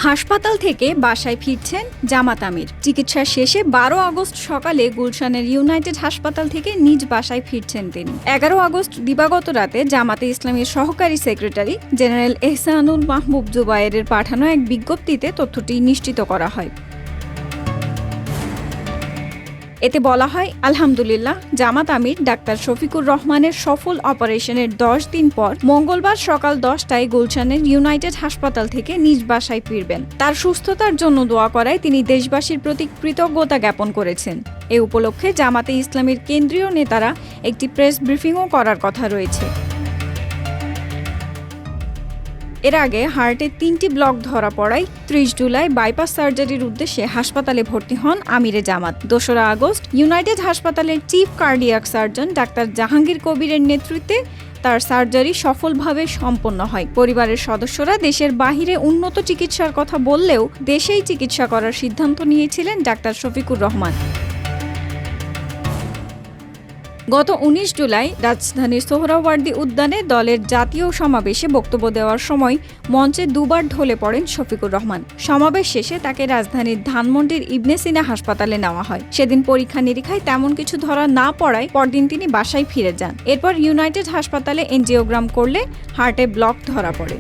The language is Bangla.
হাসপাতাল থেকে বাসায় ফিরছেন জামাত আমির। চিকিৎসা শেষে 12 আগস্ট সকালে গুলশানের ইউনাইটেড হাসপাতাল থেকে নিজ বাসায় ফিরছেন তিনি। 11 আগস্ট দিবাগত রাতে জামাতে ইসলামীর সহকারী সেক্রেটারি জেনারেল এহসানুল মাহবুব জুবায়েরের পাঠানো এক বিজ্ঞপ্তিতে তথ্যটি নিশ্চিত করা হয়। এতে বলা হয়, আলহামদুলিল্লাহ, জামাত আমির ডাক্তার শফিকুর রহমানের সফল অপারেশনের 10 দিন পর মঙ্গলবার সকাল 10টায় গুলশানের ইউনাইটেড হাসপাতাল থেকে নিজ বাসায় ফিরবেন। তার সুস্থতার জন্য দোয়া করায় তিনি দেশবাসীর প্রতি কৃতজ্ঞতা জ্ঞাপন করেছেন। এ উপলক্ষে জামাতে ইসলামীর কেন্দ্রীয় নেতারা একটি প্রেস ব্রিফিংও করার কথা রয়েছে। এর আগে হার্টে 3টি ব্লক ধরা পড়ায় 30 জুলাই বাইপাস সার্জারির উদ্দেশ্যে হাসপাতালে ভর্তি হন আমিরে জামাত। 2রা আগস্ট ইউনাইটেড হাসপাতালের chief cardiac surgeon doctor Jahangir কবিরের নেতৃত্বে তার সার্জারি সফলভাবে সম্পন্ন হয়। পরিবারের সদস্যরা দেশের বাহিরে উন্নত চিকিৎসার কথা বললেও দেশেই চিকিৎসা করার সিদ্ধান্ত নিয়েছিলেন ডাক্তার শফিকুর রহমান। গত 19 জুলাই রাজধানীর সোহরাওয়ার্দী উদ্যানে দলের জাতীয় সমাবেশে বক্তব্য দেওয়ার সময় মঞ্চে দুবার ঢলে পড়েন শফিকুর রহমান। সমাবেশ শেষে তাকে রাজধানীর ধানমন্ডির ইবনে সিনা হাসপাতালে নেওয়া হয়। সেদিন পরীক্ষা নিরীক্ষায় তেমন কিছু ধরা না পড়ায় পরদিন তিনি বাসায় ফিরে যান। এরপর ইউনাইটেড হাসপাতালে এনজিওগ্রাম করলে হার্টে ব্লক ধরা পড়ে।